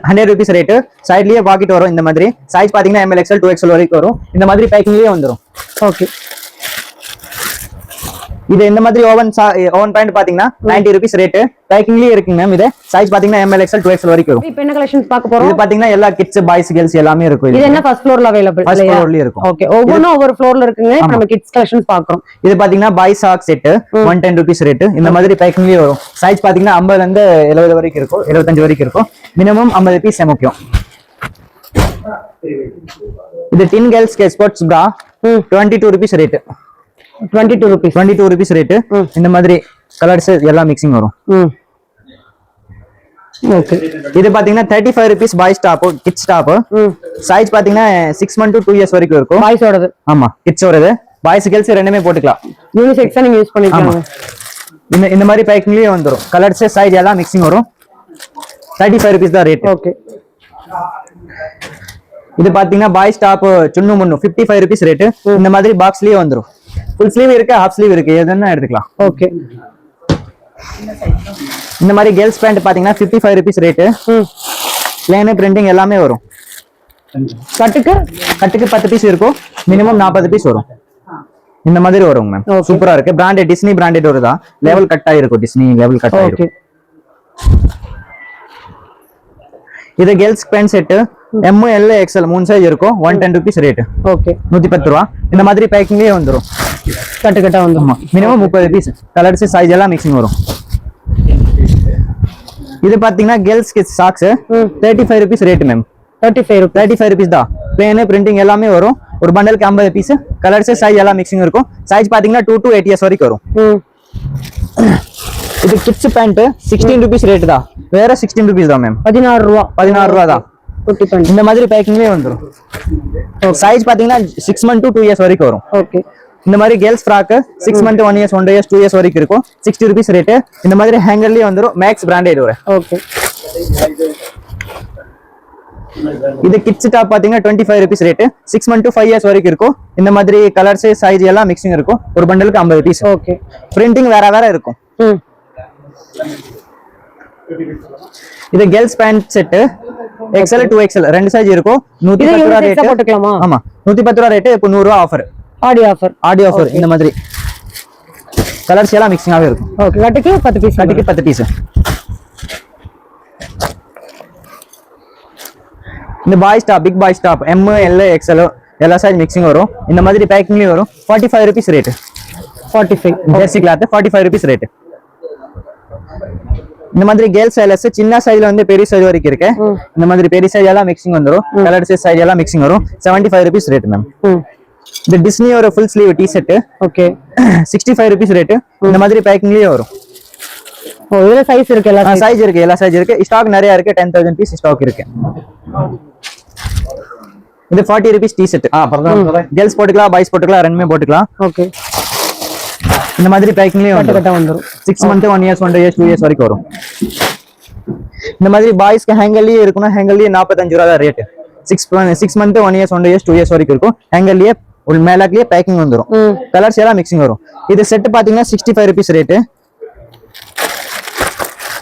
100 rupees ரேட். சைடுலயே பாக்கெட் வரும். இந்த மாதிரி சைஸ் பாத்தீங்கன்னா ML XL 2XL வரைக்கும் வரும். இந்த மாதிரி பேக்கிங்லயே வந்துரும். ஓகே. இது இந்த மாதிரி ஓவன் பேண்ட் பாத்தீங்கன்னா 90 rupees ரேட். பேக்கிங்லயே இருக்குங்க மேம். இது சைஸ் பாத்தீங்கன்னா ML XL 2XL வரைக்கும் வரும். இப்போ என்ன கலெக்ஷன்ஸ் பார்க்க போறோம்? இது பாத்தீங்கன்னா எல்லா கிட்ஸ் பாய்ஸ் கேர்ள்ஸ் எல்லாமே இருக்கும். இது என்ன ஃபர்ஸ்ட் ஃப்ளோர்ல அவேலபிள்? ஃபர்ஸ்ட் ஃப்ளோர்லயே இருக்கும். ஓகே. ஒவ்வொரு ஃப்ளோர்ல இருக்குங்க. இப்போ நம்ம கிட்ஸ் கலெக்ஷன்ஸ் பார்க்கறோம். இது பாத்தீங்கன்னா boys sock set 110 rupees rate. இந்த மாதிரி பேக்கிங்லயே வரும். சைஸ் பாத்தீங்கன்னா 50 ல இருந்து 70 வரைக்கும் இருக்கும். 75 வரைக்கும் இருக்கும். மினிமம் 50 பீஸ் முக்கியம். இது டின் கேர்ள்ஸ் கே ஸ்போர்ட்ஸ் பிரா 22 rupees ரேட். 22 rupees rate. இந்த மாதிரி கலர்ஸ் எல்லாம் மிக்சிங் வரும். ஓகே. இது பாத்தீங்கன்னா 35 rupees boys top kids top. Size பாத்தீங்கன்னா 6 months to 2 years வரைக்கும் இருக்கும். பாய்ஸ் ஓடது. ஆமா, கிட்ஸ் ஓடது. பாய்ஸ் கேர்ள்ஸ் ரெண்டுமே போட்டுக்கலாம். யூனிசெக்ஸா நீங்க யூஸ் பண்ணிக்கலாம். இந்த மாதிரி பேக்கிங்லயே வந்துரும். கலர்ஸ் சைஸ் எல்லாம் மிக்சிங் வரும். 35 rupees தான் ரேட். ஓகே. இது பாத்தீங்கன்னா பாய்ஸ் டாப் சுன்னு முன்னு 55 rupees ரேட். இந்த மாதிரி பாக்ஸ்லயே வந்துரும். ஃபுல் ஸ்லீவ் இருக்கு, ஹாஃப் ஸ்லீவ் இருக்கு, எதுன்னா எடுத்துக்கலாம். ஓகே. இந்த மாதிரி கேர்ள்ஸ் பேண்ட் பாத்தீங்கன்னா 55 rupees ரேட். பிளேன் பிரிண்டிங் எல்லாமே வரும். கட்டுக்கு 10 பீஸ் இருக்கும். மினிமம் 40 பீஸ் வரும். இந்த மாதிரி வரும் மேம். சூப்பரா இருக்கு. பிராண்டட் டிஸ்னி பிராண்டட் வருதா. லெவல் கட் ஆயிருக்கும். டிஸ்னி லெவல் கட் ஆயிருக்கும். இது girls pant set M L XL 3 size இருக்கும். 110 rupees ரேட். ஓகே. 110 ரூபா. இந்த மாதிரி பேக்கிங்லயே வந்துரும். கட்டா வந்துரும். Minimum 30 piece. கலர்ஸ் சைஸ் எல்லாம் மிக்சிங் வரும். இது பாத்தீங்கன்னா girls kids socks 35 rupees rate ma'am. 35 rupees தான். பிளேன் பிரிண்டிங் எல்லாமே வரும். ஒரு பண்டலுக்கு 50 பீஸ். கலர்ஸ் சைஸ் எல்லாம் மிக்சிங் இருக்கும். சைஸ் பாத்தீங்கன்னா 2 to 8 years வரைக்கும் வரும். இது கிட்ஸ் பேண்ட் 16 rupees ரேட் தான். வேற 16 rupees தான் மேம். 16 ரூபா தான். இந்த மாதிரி பேக்கிங்லயே வந்துரும். சைஸ் பாத்தீங்கன்னா 6 months to 2 years வரைக்கும் வரும். ஓகே. இந்த மாதிரி girls frock 6 months 1 years 1 years 2 years வரைக்கும் இருக்கும். 60 rupees ரேட். இந்த மாதிரி ஹேங்கர்லயே வந்துரும். மேக்ஸ் பிராண்டட் வரும். ஓகே. இது கிட்ஸ் டாப் பாத்தீங்கன்னா 25 rupees rate. 6 months to 5 years வரைக்கும் இருக்கும். இந்த மாதிரி கலர்ஸ் சைஸ் எல்லாம் மிக்சிங் இருக்கும். ஒரு பண்டலுக்கு 50 பீஸ். ஓகே. பிரிண்டிங் வேற இருக்கும். இது girls pant set XL 2XL ரெண்டு சைஸ் இருக்கும். 110 ரூபாய் ரேட் போட்டுக்கலாமா? ஆமா, 110 ரூபாய் ரேட். இப்போ 100 ரூபாய் ஆஃபர். ஆடி ஆஃபர். இந்த மாதிரி கலர்ஸ் எல்லாம் மிக்சிங்காவே இருக்கும். ஓகே. கட்டுக்கு 10 பீஸ். இந்த boys top big boys top M L XL எல்லா சைஸ் மிக்சிங் வரும். இந்த மாதிரி பேக்கிங்லயே வரும். 45 rupees rate. 45 jersey cloth 45 rupees rate. இந்த மாதிரி கேர்ள்ஸ் சைஸ் சின்ன சைஸ்ல வந்து பெரிய சைஸ் வரைக்கும் இருக்கு. இந்த மாதிரி பெரிய சைஸ் எல்லாம் மிக்சிங் வந்துரும். கலர்ஸ் சைஸ் எல்லாம் மிக்சிங் வரும். 75 rupees ரேட் மேம். இந்த டிஸ்னி ஒரு full sleeve T shirt okay 65 rupees rate. இந்த மாதிரி பேக்கிங்லயே வரும். ஓ, இதுல சைஸ் இருக்கு. எல்லா சைஸ் இருக்கு. எல்லா சைஸ் இருக்கு. ஸ்டாக் நிறைய இருக்கு. 10,000 பீஸ் ஸ்டாக் இருக்கு. இது 40 rupees டி ஷர்ட். கேர்ள்ஸ் போட்டுக்கலாம், பாய்ஸ் போட்டுக்கலாம், ரெண்டுமே போட்டுக்கலாம். ஓகே. இந்த மாதிரி பேக்கிங்லயே கட்ட வந்துரும். 6 months 1 years 1 years 2 years வரைக்கும் வரும். இந்த மாதிரி பாய்ஸ்க்கு ஹேங்கர்லயே இருக்குன்னா ஹேங்கர்லயே 45 ரூபாய் தான் rate. 6 months 1 years 1 years 2 years வரைக்கும் இருக்கும். ஹேங்கர்லயே ஒரு மேலாக்லயே பேக்கிங் வந்துரும். கலர்ஸ் எல்லாம் மிக்சிங் வரும். இது செட் பாத்தீங்கன்னா 65 rupees ரேட்.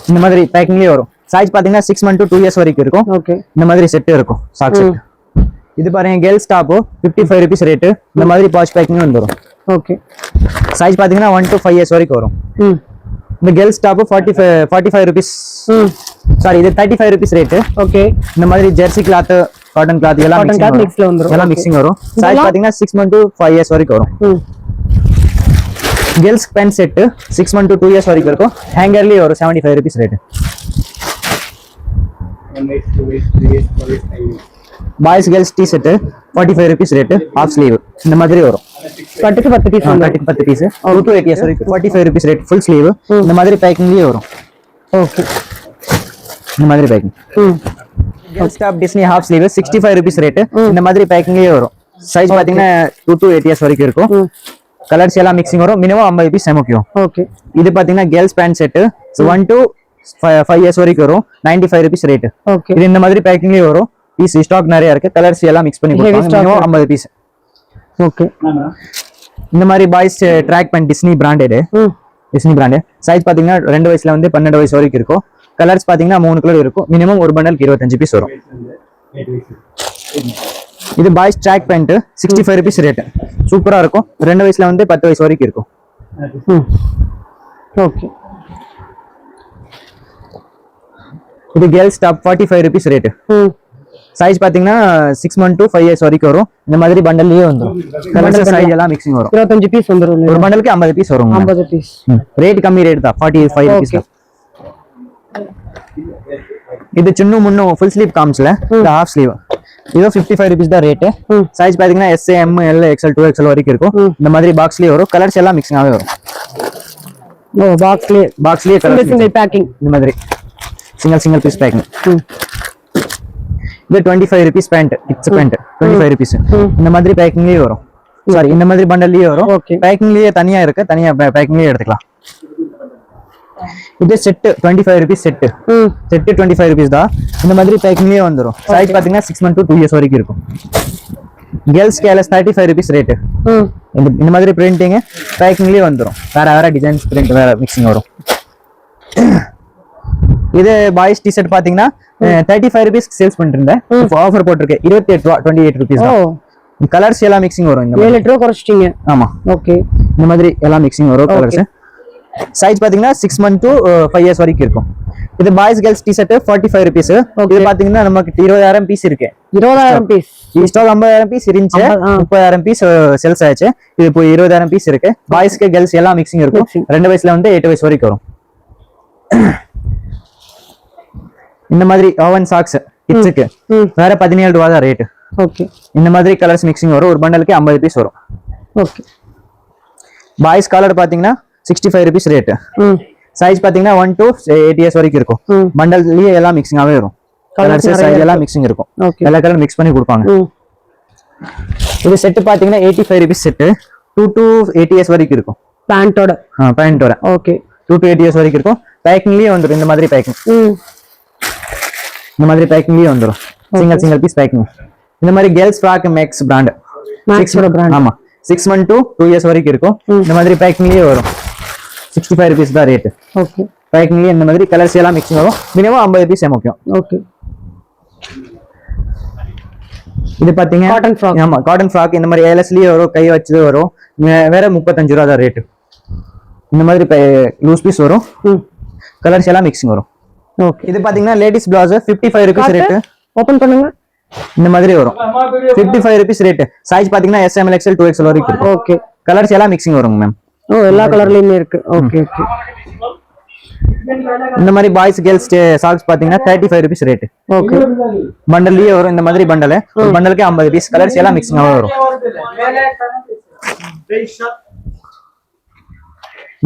இந்த மாதிரி பேக்கிங்லயே வரும். சைஸ் பாத்தீங்கன்னா 6 months to 2 years வரைக்கும் இருக்கும். ஓகே. இந்த மாதிரி செட் இருக்கும். Sock set. இது பாருங்க கேர்ள்ஸ் டாப் 55 rupees ரேட். இந்த மாதிரி பாச் பேக்கிங் வந்துரும். ஓகே. சைஸ் பாத்தீங்கன்னா 1 to 5 years வரைக்கும் வரும். இந்த கேர்ள்ஸ் டாப் 45 rupees. சாரி, இது 35 rupees ரேட். ஓகே. இந்த மாதிரி ஜெர்சி கிளாத், காட்டன் கிளாத் எல்லாம் மிக்ஸ்ல வந்துரும். எல்லாம் மிக்சிங் வரும். சைஸ் பாத்தீங்கன்னா 6 months to 5 years வரைக்கும் வரும். Girls pant set 6 months to 2 years வரைக்கும் இருக்கும். ஹேங்கர்லயே வரும். 75 rupees rate. Boys girls T set 45 rupees rate, half sleeve இந்த மாதிரி வரும். கட்டுக்கு 10 பீஸ் கட்டுக்கு 10 பீஸ் 2 to 8 years வரைக்கும் 45 rupees ரேட், ஃபுல் ஸ்லீவ் இந்த மாதிரி பேக்கிங்லயே வரும். ஓகே, இந்த மாதிரி packing. Girls top Disney half sleeve 65 rupees rate, இந்த மாதிரி பேக்கிங்லயே வரும். சைஸ் பாத்தீங்கன்னா 2 to 8 years வரைக்கும் இருக்கும். கலர்ஸ் எல்லாம் மிக்சிங் வரும். Minimum 50 piece MOQ. ஓகே, இது பாத்தீங்கன்னா girls pant set 1 to 5 years வரைக்கும் வரும். 95 rupees ரேட். ஓகே, இது இந்த மாதிரி பேக்கிங்லயே வரும். பீஸ் ஸ்டாக் நிறைய இருக்கு. கலர்ஸ் எல்லாம் மிக்ஸ் பண்ணி கொடுப்பாங்க. Minimum 50 piece. ஓகே, இந்த மாதிரி boys track pant Disney branded. Disney brand. Size பாத்தீங்கன்னா 2 வயசுல வந்து 12 வயசு வரைக்கும் இருக்கும். கலர்ஸ் பாத்தீங்கன்னா 3 கலர் இருக்கும். மினிமம் ஒரு பண்டலுக்கு 25 பீஸ் வரும். இது boys track pant 65 rupees rate. சூப்பரா இருக்கும். 2 வயசுல வந்து 10 வயசு வரைக்கும் இருக்கும். ஓகே, இது girls top 45 rupees rate. Size பாத்தீங்கன்னா 6 months to 5 years வரைக்கும் வரும். இந்த மாதிரி பண்டல்லயே வந்துரும். கலர்ஸ் சைஸ் எல்லாம் மிக்சிங் வரும். 25 பீஸ் வந்துரும். ஒரு பண்டலுக்கு 50 பீஸ் வரும். 50 பீஸ். ரேட் கம்மி ரேட் தான், 45 rupees தான். இது சின்ன முன்னு ஃபுல் ஸ்லீவ் காம்ஸ்ல, இது ஹாஃப் ஸ்லீவ். இது 55 rupees தான் ரேட். சைஸ் பாத்தீங்கன்னா S, M, L, XL, 2XL வரைக்கும் இருக்கும். இந்த மாதிரி பாக்ஸ்லயே வரும். கலர்ஸ் எல்லாம் மிக்சிங் ஆவே வரும். ஓ, பாக்ஸ்லயே கலர்ஸ் சிங்கிள் பேக்கிங். இந்த மாதிரி சிங்கிள் பீஸ் பேக்கிங். இது 25 rupees pant, kids pant 25 rupees. இந்த மாதிரி பேக்கிங்லயே வரும். சாரி, இந்த மாதிரி பண்டல்லயே வரும். பேக்கிங்லயே தனியா இருக்கு. தனியா பேக்கிங்லயே எடுத்துக்கலாம். இது set 25 rupees set. Set 25 rupees தான். இந்த மாதிரி பேக்கிங்லயே வந்துரும். சைஸ் பாத்தீங்கன்னா 6 months to 2 years வரைக்கும் இருக்கும். Girls callus 35 rupees rate. இந்த மாதிரி பிரிண்டிங் பேக்கிங்லயே வந்துரும். வேற டிசைன்ஸ் பிரிண்ட் வேற மிக்சிங் வரும். இது பாய்ஸ் டி ஷர்ட் பாத்தீங்கன்னா 35 rupees சேல்ஸ் பண்ணிட்டு இருந்தேன். இப்போ ஆஃபர் போட்டுருக்கேன் 28 rupees தான். கலர்ஸ் எல்லாம் மிக்சிங் வரும். இந்த 7 ரூபாய் குறைச்சிட்டீங்க. ஆமா, ஓகே. இந்த மாதிரி எல்லாம் மிக்சிங் வரும் கலர்ஸ். சைஸ் பாத்தீங்கன்னா 6 months to 5 years வரைக்கும் இருக்கும். இது boys girls T shirt 45 rupees. இது பாத்தீங்கன்னா நமக்கு 20,000 பீஸ் இருக்கு. 20,000 பீஸ். ஸ்டாக் 50,000 பீஸ் இருந்துச்சு. 30,000 பீஸ் சேல்ஸ் ஆச்சு. இது இப்போ 20,000 பீஸ் இருக்கு. பாய்ஸ்க்கு கேர்ள்ஸ் எல்லாம் மிக்சிங் இருக்கும். 2 வயசுல வந்து 8 வயசு வரைக்கும் வரும். இந்த மாதிரி ஓவன் சாக்ஸ் கிட்ஸுக்கு வேற 17 ரூபாய் தான் ரேட். ஓகே, இந்த மாதிரி கலர்ஸ் மிக்சிங் வரும். ஒரு பண்டலுக்கு 50 பீஸ் வரும். ஓகே. பாய்ஸ் காலர் பாத்தீங்கன்னா 65 rupees ரேட். சைஸ் பாத்தீங்கன்னா 1 to 8 years வரைக்கும் இருக்கும். பண்டல்லயே எல்லாம் மிக்சிங் ஆவே வரும். கலர்ஸ் சைஸ் எல்லாம் மிக்சிங் இருக்கும். எல்லா கலர் மிக்ஸ் பண்ணி கொடுப்பாங்க. இது செட் பாத்தீங்கன்னா 85 rupees செட். 2 to 8 years வரைக்கும் இருக்கும். பேண்டோட. பேண்டோட. ஓகே. 2 to 8 years வரைக்கும் இருக்கும். பேக்கிங்லயே வந்துரும். இந்த மாதிரி பேக்கிங். இந்த மாதிரி பேக்கிங்லயே வந்துரும். Single piece packing. இந்த மாதிரி கேர்ள்ஸ் ஃப்ராக் மேக்ஸ் பிராண்ட். ஆமா, 6 months to 2 years வரைக்கும் இருக்கும். இந்த மாதிரி பேக்கிங்லயே வரும். 65 rupees தான் ரேட். ஓகே. பேக்கிங்லயே இந்த மாதிரி கலர்ஸ் எல்லாம் மிக்சிங் வரும். Minimum 50 piece MOQ. ஓகே. இது பாத்தீங்க காட்டன் ஃப்ராக். ஆமா, காட்டன் ஃப்ராக் இந்த மாதிரி ஏலஸ்லயே வரும். கை வச்சது வரும். வேற 35 ரூபாய் தான் ரேட். இந்த மாதிரி லூஸ் பீஸ் வரும். கலர்ஸ் எல்லாம் மிக்சிங் வரும். ஓகே. இது பாத்தீங்கன்னா ladies blouse 55 rupees rate. Open பண்ணுங்க. இந்த மாதிரி வரும். 55 rupees ரேட். சைஸ் பாத்தீங்கன்னா S, M, L, XL, 2XL வரைக்கும் இருக்கு. ஓகே. கலர்ஸ் எல்லாம் மிக்சிங் வருங்க மேம். ஓ, எல்லா கலர்லயுமே இருக்கு. Okay, okay. இந்த மாதிரி பாய்ஸ் கேர்ள்ஸ் சாக்ஸ் பாத்தீங்கன்னா 35 rupees ரேட். ஓகே. பண்டல்லயே வரும். இந்த மாதிரி பண்டல் ஒரு பண்டலுக்கு 50 பீஸ். கலர்ஸ் எல்லாம் மிக்சிங் ஆவே வரும்.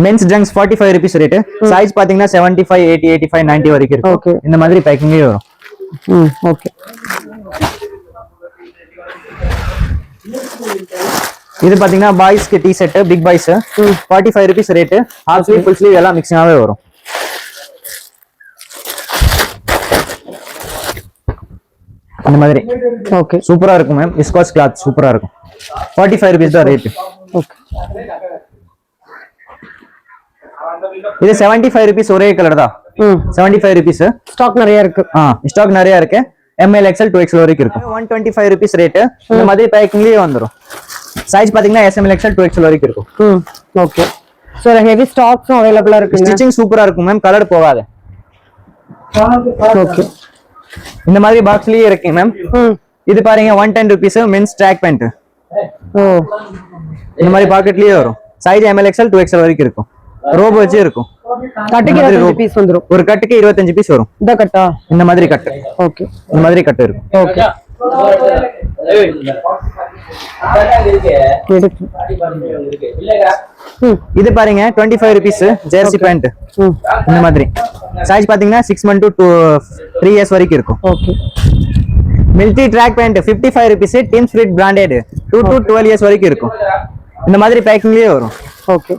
மென்ஸ் ஜங்ஸ் 45 rupees ரேட். சைஸ் பாத்தீங்கன்னா 75, 80, 85, 90 வரைக்கும் இருக்கு. இந்த மாதிரி பேக்கிங்லயே வரும். ஓகே. இது பாத்தீங்கன்னா பாய்ஸ்க்கு T shirt big boys 45 rupees rate. Half sleeve full sleeve எல்லாம் மிக்சிங் ஆவே வரும். இந்த மாதிரி ஓகே. சூப்பரா இருக்கும் மேம். விஸ்காஸ் கிளாத் சூப்பரா இருக்கும். 45 rupees தான் ரேட். ஓகே. இது 75 rupees ஒரே கலர் தான். 75 rupees. ஸ்டாக் நிறைய இருக்கு. ஸ்டாக் நிறைய இருக்கு. ML, XL, 2XL வரைக்கும் இருக்கும். 125 rupees ரேட். இந்த மாதிரி பேக்கிங்லயே வந்துரும். சைஸ் பாத்தீங்கன்னா S, M, L, XL, 2XL வரைக்கும் இருக்கும். ஓகே. சோ ஹெவி ஸ்டாக்ஸும் அவேலபிளா இருக்கு. ஸ்டிச்சிங் சூப்பரா இருக்கும் மேம். கலர் போகாது. ஓகே. இந்த மாதிரி பாக்ஸ்லயே இருக்கு மேம். இது பாருங்க 110 rupees மென்ஸ் ட்ராக் பேண்ட். இந்த மாதிரி பாக்கெட்லயே வரும். சைஸ் ML, XL, 2XL வரைக்கும் இருக்கும். ரோப் வச்சு இருக்கும். கட்டுக்கு 25 பீஸ் வந்துரும். ஒரு கட்டுக்கு 25 பீஸ் வரும். இந்த கட்டா இந்த மாதிரி கட்டு. ஓகே. இந்த மாதிரி கட்டு இருக்கும். ஓகே. இது பாருங்க 25 rupees ஜெர்சி பேண்ட். இந்த மாதிரி சைஸ் பாத்தீங்கன்னா 6 months to 3 years வரைக்கும் இருக்கும். Okay. Military track pant 55 rupees team spirit branded 2 to 12 years வரைக்கும் இருக்கும். இந்த மாதிரி பேக்கிங்லயே வரும். ஓகே.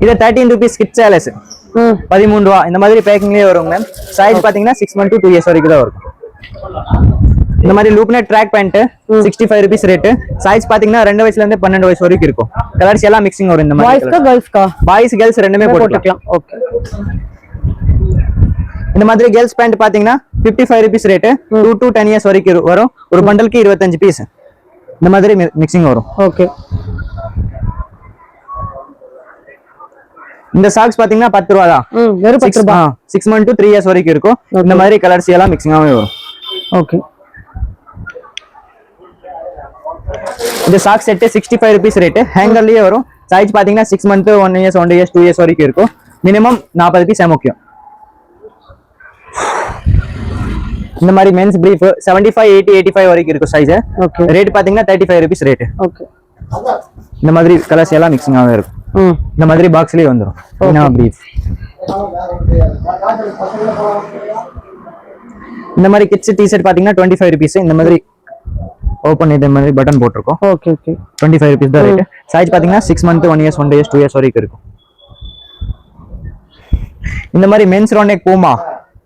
இது 13 rupees கிட்ஸ் சாலஸ் 13 ரூபா. இந்த மாதிரி பேக்கிங்லயே வரும் மேம். சைஸ் பாத்தீங்கன்னா 6 months to 2 years வரைக்கும் தான் இருக்கும். இந்த மாதிரி loop net track pant 65 rupees rate. Size பாத்தீங்கன்னா 2 வயசுல இருந்து 12 வயசு வரைக்கும் இருக்கும். கலர்ஸ் எல்லாம் மிக்சிங் வரும். இந்த மாதிரி பாய்ஸ்க்கா கேர்ள்ஸ்க்கா? பாய்ஸ் கேர்ள்ஸ் ரெண்டுமே போட்டுக்கலாம். ஓகே. இந்த மாதிரி கேர்ள்ஸ் பேண்ட் பாத்தீங்கன்னா 55 rupees ரேட் 2 to 10 years வரைக்கும் வரும். ஒரு பண்டலுக்கு 25 பீஸ் இந்த மாதிரி மிக்சிங் வரும். ஓகே. இந்த சாக்ஸ் பாத்தீங்கன்னா 10 ரூபா தான். வெறும் 10 ரூபா. 6 months to 3 years வரைக்கும் இருக்கும். இந்த மாதிரி கலர்ஸ் எல்லாம் மிக்சிங்காவே வரும். ஓகே. இந்த சாக்ஸ் செட் 65 rupees ரேட். ஹேங்கர்லயே வரும். சைஸ் பாத்தீங்கன்னா 6 months 1 years 1 years 2 years வரைக்கும் இருக்கும். மினிமம் 40 பீஸ் முக்கியம். இந்த மாதிரி மென்ஸ் பிரீஃப் 75 80 85 வரைக்கும் இருக்கும் சைஸ். ஓகே. ரேட் பாத்தீங்கன்னா 35 rupees ரேட். ஓகே. இந்த மாதிரி கலர்ஸ் எல்லாம் மிக்சிங்காவே இருக்கும். இந்த மாதிரி பாக்ஸ்லயே வந்துரும். என்ன பிரீஃப். இந்த மாதிரி கிட்ஸ் டி-ஷர்ட் பாத்தீங்கன்னா 25 rupees. இந்த மாதிரி ஓபன் இந்த மாதிரி பட்டன் போட்டுருக்கோம். ஓகே. ஓகே. 25 rupees தான் ரேட். சைஸ் பாத்தீங்கன்னா 6 months 1 years 1 years 2 years வரைக்கும் இருக்கும். இந்த மாதிரி மென்ஸ் ரவுண்ட் நெக்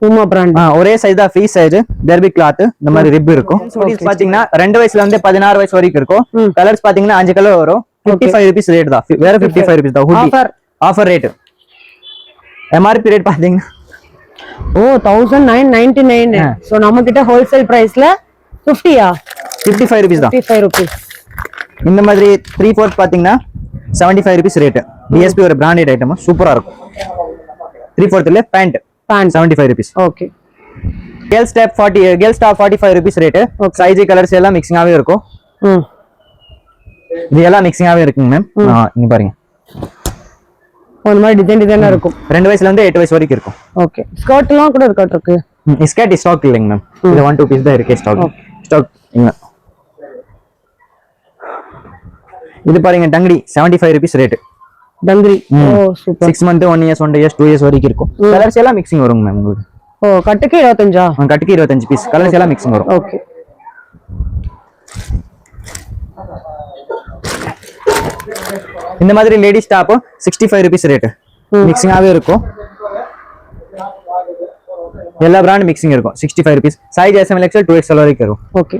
பூமா பிராண்ட் ஒரே சைஸ் தான், ஃப்ரீ சைஸ் டெர்பி கிளாத். இந்த மாதிரி ரிப் இருக்கும். பாத்தீங்கன்னா 2 வயசுல இருந்து 16 வயசு வரைக்கும் இருக்கும். கலர்ஸ் பாத்தீங்கன்னா 5 கலர் வரும். 55 rupees ரேட் தான். வேற 55 rupees தான். Hoodie offer rate. MRP rate பாத்தீங்கன்னா 1999. சோ நம்ம கிட்ட ஹோல்சேல் பிரைஸ்ல 50யா 55 rupees தான். 55 rupees. இந்த மாதிரி 3/4 பாத்தீங்கன்னா 75 rupees ரேட். டிஎஸ்பி ஒரு பிராண்டட் ஐட்டம் சூப்பரா இருக்கும். 3/4 இல்ல pant 75 rupees. Okay. Girls top 45 rupees rate. Size colours எல்லாம் மிக்சிங்காவே இருக்கும். இது எல்லாம் மிக்சிங்காவே இருக்குங்க மேம். இங்க பாருங்க. இந்த மாதிரி டிசைனா இருக்கும். 2 வயசுல இருந்து 8 வயசு வரைக்கும் இருக்கும். ஓகே. ஸ்கர்ட்லாம் கூட இருக்கு. ஸ்கர்ட் ஸ்டாக் இல்லைங்க மேம். இது 1 2 பீஸ் தான் இருக்கு ஸ்டாக் இங்க. இது பாருங்க டங்கடி 75 rupees rate. Dungaree super. 6 months 1 years 1 years 2 years வரைக்கும் இருக்கும். கலர்ஸ் எல்லாம் மிக்சிங் வரும் மேம் உங்களுக்கு. கட்டுக்கு 25. கட்டுக்கு 25 பீஸ். கலர்ஸ் எல்லாம் மிக்சிங் வரும். ஓகே. இந்த மாதிரி லேடிஸ் டாப் 65 rupees ரேட். மிக்சிங்காவே இருக்கும். எல்லா பிராண்ட் மிக்சிங் இருக்கும். 65 rupees. Size SML XL 2XL வரைக்கும் இருக்கும். ஓகே.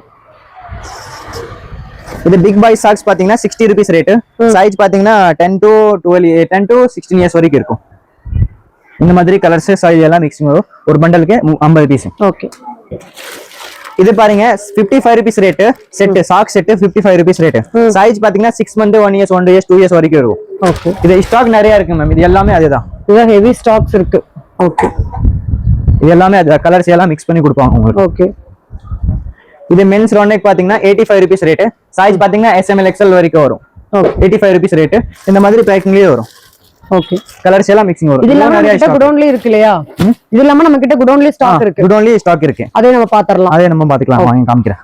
இது பிக் பாய் சாக்ஸ் பாத்தீங்கன்னா 60 rupees ரேட். சைஸ் பாத்தீங்கன்னா 10 to 16 years வரைக்கும் இருக்கும். இந்த மாதிரி கலர்ஸ் சைஸ் எல்லாம் மிக்சிங் வரும். ஒரு பண்டலுக்கு 50 பீஸ். ஓகே. இது பாருங்க 55 rupees rate. Set socks set 55 rupees rate. Size பாத்தீங்கன்னா 6 months 1 years 1 years 2 years வரைக்கும் இருக்கும். ஓகே. இது ஸ்டாக் நிறைய இருக்கு மேம். இது எல்லாமே அதுதான். இது ஹெவி ஸ்டாக்ஸ் இருக்கு. ஓகே. இது எல்லாமே அது கலர்ஸ் எல்லாம் மிக்ஸ் பண்ணி கொடுப்பாங்க உங்களுக்கு. ஓகே. இது மென்ஸ் ரவுண்ட் நெக் பாத்தீங்கன்னா 85 rupees ரேட். சைஸ் பாத்தீங்கன்னா SML XL வரைக்கும் வரும். 85 rupees ரேட். இந்த மாதிரி பேக்கிங்லயே வரும். ஓகே. கலர்ஸ் எல்லாம் மிக்சிங் வரும். இது இல்லாம நம்ம கிட்ட குடோன்லயே இருக்கு இல்லையா? இது இல்லாம நம்ம கிட்ட குடோன்லயே ஸ்டாக் இருக்கு. குடோன்லயே ஸ்டாக் இருக்கு. அதே நம்ம பாத்துறலாம். அதே நம்ம பாத்துக்கலாம். வாங்க காமிக்கிறேன்.